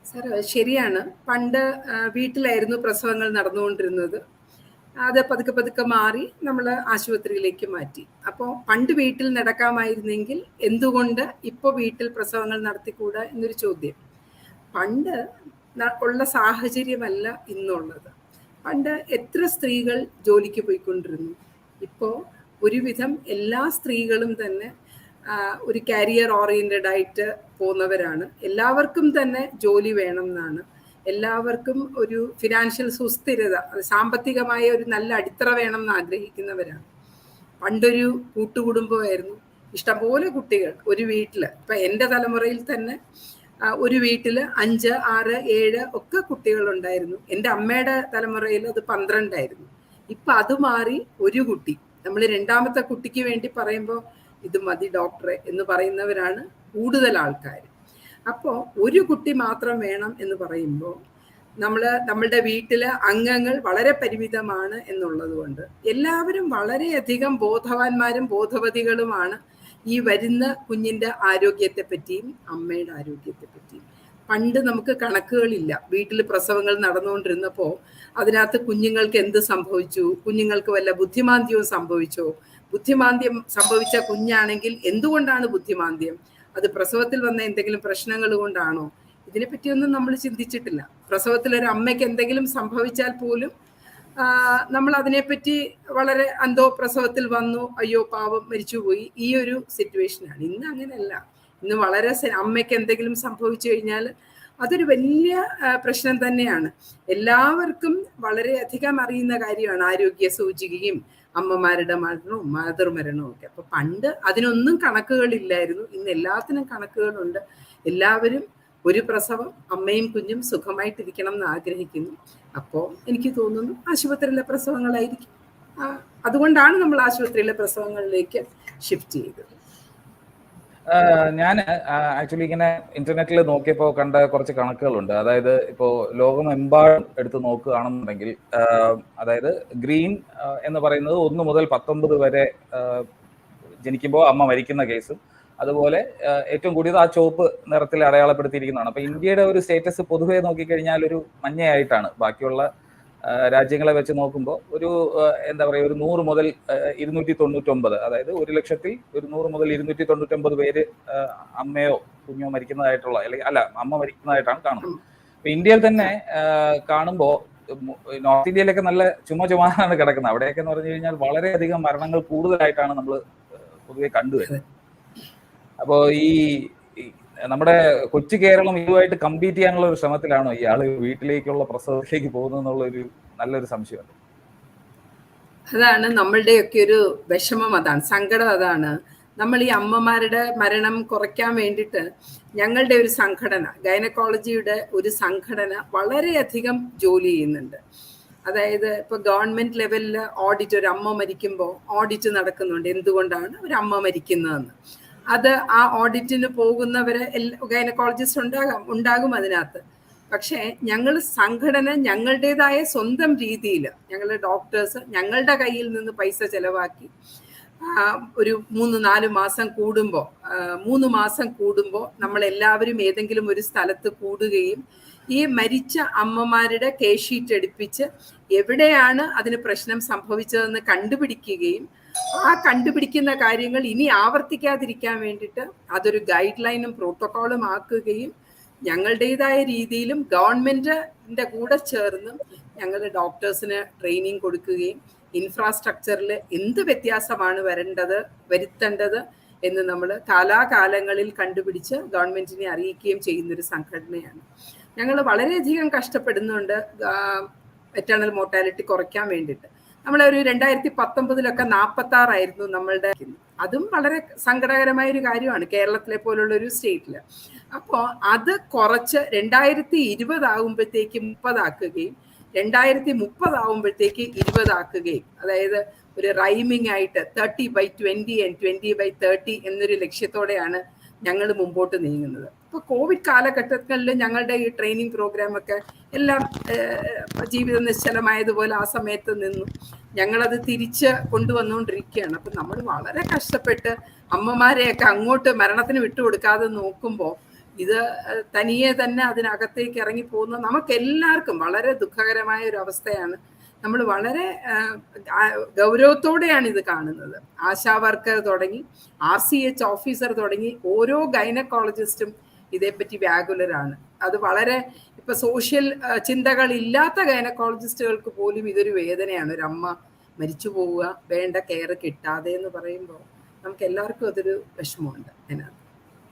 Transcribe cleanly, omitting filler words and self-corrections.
Sir ശരിയാണ്. പണ്ട് വീട്ടിലായിരുന്നു പ്രസവങ്ങൾ നടന്നുകൊണ്ടിരുന്നത്. അത് പതുക്കെ പതുക്കെ മാറി നമ്മൾ ആശുപത്രിയിലേക്ക് മാറ്റി. അപ്പോൾ പണ്ട് വീട്ടിൽ നടക്കാമായിരുന്നെങ്കിൽ എന്തുകൊണ്ട് ഇപ്പോൾ വീട്ടിൽ പ്രസവങ്ങൾ നടത്തിക്കൂടാ എന്നൊരു ചോദ്യം. പണ്ട് ഉള്ള സാഹചര്യമല്ല ഇന്നുള്ളത്. പണ്ട് എത്ര സ്ത്രീകൾ ജോലിക്ക് പോയിക്കൊണ്ടിരുന്നു. ഇപ്പോൾ ഒരുവിധം എല്ലാ സ്ത്രീകളും തന്നെ ഒരു കരിയർ ഓറിയൻറ്റഡ് ആയിട്ട് പോകുന്നവരാണ്. എല്ലാവർക്കും തന്നെ ജോലി വേണം എന്നാണ്. എല്ലാവർക്കും ഒരു ഫിനാൻഷ്യൽ സുസ്ഥിരത, സാമ്പത്തികമായ ഒരു നല്ല അടിത്തറ വേണം എന്ന് ആഗ്രഹിക്കുന്നവരാണ്. പണ്ടൊരു കൂട്ടുകുടുംബമായിരുന്നു. ഇഷ്ടംപോലെ കുട്ടികൾ ഒരു വീട്ടിൽ. ഇപ്പം എൻ്റെ തലമുറയിൽ തന്നെ ഒരു വീട്ടിൽ 5, 6, 7 ഒക്കെ കുട്ടികളുണ്ടായിരുന്നു. എൻ്റെ അമ്മയുടെ തലമുറയിൽ അത് 12 ആയിരുന്നു. ഇപ്പം അത് മാറി ഒരു കുട്ടി. നമ്മൾ രണ്ടാമത്തെ കുട്ടിക്ക് വേണ്ടി പറയുമ്പോൾ ഇത് മതി ഡോക്ടറെ എന്ന് പറയുന്നവരാണ് കൂടുതൽ ആൾക്കാർ. അപ്പോൾ ഒരു കുട്ടി മാത്രം വേണം എന്ന് പറയുമ്പോൾ നമ്മളുടെ വീട്ടിലെ അംഗങ്ങൾ വളരെ പരിമിതമാണ് എന്നുള്ളത് കൊണ്ട് എല്ലാവരും വളരെയധികം ബോധവാന്മാരും ബോധവതികളുമാണ് ഈ വരുന്ന കുഞ്ഞിൻ്റെ ആരോഗ്യത്തെ പറ്റിയും അമ്മയുടെ ആരോഗ്യത്തെ പറ്റിയും. പണ്ട് നമുക്ക് കണക്കുകളില്ല. വീട്ടിൽ പ്രസവങ്ങൾ നടന്നുകൊണ്ടിരുന്നപ്പോൾ അതിനകത്ത് കുഞ്ഞുങ്ങൾക്ക് എന്ത് സംഭവിച്ചു, കുഞ്ഞുങ്ങൾക്ക് വല്ല ബുദ്ധിമാന്ദ്യവും സംഭവിച്ചോ, ബുദ്ധിമാന്ദ്യം സംഭവിച്ച കുഞ്ഞാണെങ്കിൽ എന്തുകൊണ്ടാണ് ബുദ്ധിമാന്ദ്യം, അത് പ്രസവത്തിൽ വന്ന എന്തെങ്കിലും പ്രശ്നങ്ങൾ കൊണ്ടാണോ, ഇതിനെപ്പറ്റിയൊന്നും നമ്മൾ ചിന്തിച്ചിട്ടില്ല. പ്രസവത്തിൽ ഒരു അമ്മയ്ക്ക് എന്തെങ്കിലും സംഭവിച്ചാൽ പോലും നമ്മൾ അതിനെപ്പറ്റി വളരെ എന്തോ പ്രസവത്തിൽ വന്നു, അയ്യോ പാവം മരിച്ചുപോയി, ഈ ഒരു സിറ്റുവേഷനാണ്. ഇന്ന് അങ്ങനെയല്ല. ഇന്ന് വളരെ അമ്മയ്ക്ക് എന്തെങ്കിലും സംഭവിച്ചു കഴിഞ്ഞാൽ അതൊരു വലിയ പ്രശ്നം തന്നെയാണ്. എല്ലാവർക്കും വളരെയധികം അറിയുന്ന കാര്യമാണ് ആരോഗ്യ സൂചികയും അമ്മമാരുടെ മരണവും മാതൃമരണവും ഒക്കെ. അപ്പൊ പണ്ട് അതിനൊന്നും കണക്കുകളില്ലായിരുന്നു. ഇന്ന് എല്ലാത്തിനും കണക്കുകളുണ്ട്. എല്ലാവരും ഒരു പ്രസവം അമ്മയും കുഞ്ഞും സുഖമായിട്ടിരിക്കണം എന്ന് ആഗ്രഹിക്കുന്നു. അപ്പോൾ എനിക്ക് തോന്നുന്നു ആശുപത്രിയിലെ പ്രസവങ്ങളായിരിക്കും. അതുകൊണ്ടാണ് നമ്മൾ ആശുപത്രിയിലെ പ്രസവങ്ങളിലേക്ക് ഷിഫ്റ്റ് ചെയ്തത്. ഞാൻ ആക്ച്വലി ഇങ്ങനെ ഇന്റർനെറ്റിൽ നോക്കിയപ്പോൾ കണ്ട കുറച്ച് കണക്കുകളുണ്ട്. അതായത് ഇപ്പോൾ ലോകമെമ്പാടും എടുത്ത് നോക്കുകയാണെന്നുണ്ടെങ്കിൽ, അതായത് ഗ്രീൻ എന്ന് പറയുന്നത് 1 മുതൽ 19 വരെ ജനിക്കുമ്പോൾ അമ്മ മരിക്കുന്ന കേസും, അതുപോലെ ഏറ്റവും കൂടിയത് ആ ചുവപ്പ് നിറത്തിൽ അടയാളപ്പെടുത്തിയിരിക്കുന്നതാണ്. അപ്പൊ ഇന്ത്യയുടെ ഒരു സ്റ്റേറ്റസ് പൊതുവെ നോക്കിക്കഴിഞ്ഞാൽ ഒരു മഞ്ഞയായിട്ടാണ്. ബാക്കിയുള്ള രാജ്യങ്ങളെ വെച്ച് നോക്കുമ്പോൾ ഒരു എന്താ പറയുക, ഒരു 100 മുതൽ 299, അതായത് 1,00,000-ൽ ഒരു 100 മുതൽ 299 പേര് അമ്മയോ കുഞ്ഞോ മരിക്കുന്നതായിട്ടുള്ള, അല്ലെങ്കിൽ അല്ല അമ്മ മരിക്കുന്നതായിട്ടാണ് കാണുന്നത്. ഇപ്പൊ ഇന്ത്യയിൽ തന്നെ കാണുമ്പോൾ നോർത്ത് ഇന്ത്യയിലൊക്കെ നല്ല ചുമചുമാറാണ് കിടക്കുന്നത്. അവിടെയൊക്കെ എന്ന് പറഞ്ഞു കഴിഞ്ഞാൽ വളരെയധികം മരണങ്ങൾ കൂടുതലായിട്ടാണ് നമ്മൾ പൊതുവെ കണ്ടുവരുന്നത്. അപ്പോ ഈ നമ്മുടെ കൊച്ചു കേരളം ഇതുമായിട്ട് കമ്പീറ്റ് ചെയ്യാനുള്ള ഒരു ശ്രമത്തിലാണോ ഈ ആള് വീട്ടിലേക്കുള്ള പ്രസവത്തിലേക്ക് പോകുന്നതെന്നുള്ളൊരു നല്ലൊരു സംശയമുണ്ട്. അതാണ് നമ്മളുടെയൊക്കെ ഒരു വിഷമം, അതാണ് സങ്കടം. അതാണ് നമ്മൾ ഈ അമ്മമാരുടെ മരണം കുറയ്ക്കാൻ വേണ്ടിയിട്ട് ഞങ്ങളുടെ ഒരു സംഘടന, ഗൈനക്കോളജിയുടെ ഒരു സംഘടന വളരെയധികം ജോലി ചെയ്യുന്നുണ്ട്. അതായത് ഇപ്പോൾ ഗവൺമെൻറ് ലെവലിൽ ഓഡിറ്റ്, ഒരു അമ്മ മരിക്കുമ്പോൾ ഓഡിറ്റ് നടക്കുന്നുണ്ട്, എന്തുകൊണ്ടാണ് ഒരു അമ്മ മരിക്കുന്നതെന്ന്. അത് ആ ഓഡിറ്റിന് പോകുന്നവരെ ഗൈനക്കോളജിസ്റ്റ് ഉണ്ടാകും അതിനകത്ത്. പക്ഷേ ഞങ്ങൾ സംഘടന ഞങ്ങളുടേതായ സ്വന്തം രീതിയിൽ ഞങ്ങൾ ഡോക്ടേഴ്സ് ഞങ്ങളുടെ കയ്യിൽ നിന്ന് പൈസ ചെലവാക്കി ഒരു 3-4 മാസം കൂടുമ്പോൾ 3 മാസം കൂടുമ്പോൾ നമ്മളെല്ലാവരും ഏതെങ്കിലും ഒരു സ്ഥലത്ത് കൂടുകയും ഈ മരിച്ച അമ്മമാരുടെ കേസ് ഷീറ്റ് എടുപ്പിച്ച് എവിടെയാണ് അതിന് പ്രശ്നം സംഭവിച്ചതെന്ന് കണ്ടുപിടിക്കുകയും ആ കണ്ടുപിടിക്കുന്ന കാര്യങ്ങൾ ഇനി ആവർത്തിക്കാതിരിക്കാൻ വേണ്ടിയിട്ട് അതൊരു ഗൈഡ് ലൈനും പ്രോട്ടോക്കോളും ആക്കുകയും ഞങ്ങളുടേതായ രീതിയിലും ഗവൺമെൻറ്റിൻ്റെ കൂടെ ചേർന്നും ഞങ്ങൾ ഡോക്ടേഴ്സിന് ട്രെയിനിങ് കൊടുക്കുകയും ഇൻഫ്രാസ്ട്രക്ചറിൽ എന്ത് വ്യത്യാസമാണ് വരുത്തേണ്ടത് എന്ന് നമ്മൾ കാലാകാലങ്ങളിൽ കണ്ടുപിടിച്ച് ഗവൺമെൻറ്റിനെ അറിയിക്കുകയും ചെയ്യുന്നൊരു സംഘടനയാണ്. ഞങ്ങൾ വളരെയധികം കഷ്ടപ്പെടുന്നുണ്ട് മെറ്റേണൽ മോർട്ടാലിറ്റി കുറയ്ക്കാൻ വേണ്ടിയിട്ട്. നമ്മളൊരു 2019-ലൊക്കെ 46 നമ്മളുടെ. അതും വളരെ സങ്കടകരമായൊരു കാര്യമാണ് കേരളത്തിലെ പോലുള്ള ഒരു സ്റ്റേറ്റിൽ. അപ്പോൾ അത് കുറച്ച് 2020 ആകുമ്പോഴത്തേക്ക് 30 ആക്കുകയും 2030 ആകുമ്പോഴത്തേക്ക് 20 ആക്കുകയും, അതായത് ഒരു റൈമിംഗ് ആയിട്ട് 30/20 and 20/30 എന്നൊരു ലക്ഷ്യത്തോടെയാണ് ഞങ്ങൾ മുമ്പോട്ട് നീങ്ങുന്നത്. ഇപ്പോൾ കോവിഡ് കാലഘട്ടങ്ങളിൽ ഞങ്ങളുടെ ഈ ട്രെയിനിങ് പ്രോഗ്രാമൊക്കെ എല്ലാം ജീവിതം നിശ്ചലമായതുപോലെ ആ സമയത്ത് നിന്നു. ഞങ്ങളത് തിരിച്ച് കൊണ്ടുവന്നുകൊണ്ടിരിക്കുകയാണ്. അപ്പം നമ്മൾ വളരെ കഷ്ടപ്പെട്ട് അമ്മമാരെയൊക്കെ അങ്ങോട്ട് മരണത്തിന് വിട്ടുകൊടുക്കാതെ നോക്കുമ്പോൾ ഇത് തനിയെ തന്നെ അതിനകത്തേക്ക് ഇറങ്ങി പോകുന്ന നമുക്കെല്ലാവർക്കും വളരെ ദുഃഖകരമായ ഒരു അവസ്ഥയാണ്. നമ്മൾ വളരെ ഗൗരവത്തോടെയാണ് ഇത് കാണുന്നത്. ആശാ വർക്കർ തുടങ്ങി RCH ഓഫീസർ തുടങ്ങി ഓരോ ഗൈനക്കോളജിസ്റ്റും ഇതേപ്പറ്റി വ്യാകുലരാണ്. അത് വളരെ ഇപ്പൊ സോഷ്യൽ ചിന്തകൾ ഇല്ലാത്ത ഗൈനക്കോളജിസ്റ്റുകൾക്ക് പോലും ഇതൊരു വേദനയാണ്. ഒരു അമ്മ മരിച്ചു പോവുക, വേണ്ട കെയർ കിട്ടാതെ എന്ന് പറയുമ്പോൾ നമുക്ക് എല്ലാവർക്കും അതൊരു വിഷമമുണ്ട് അതിനകത്ത്.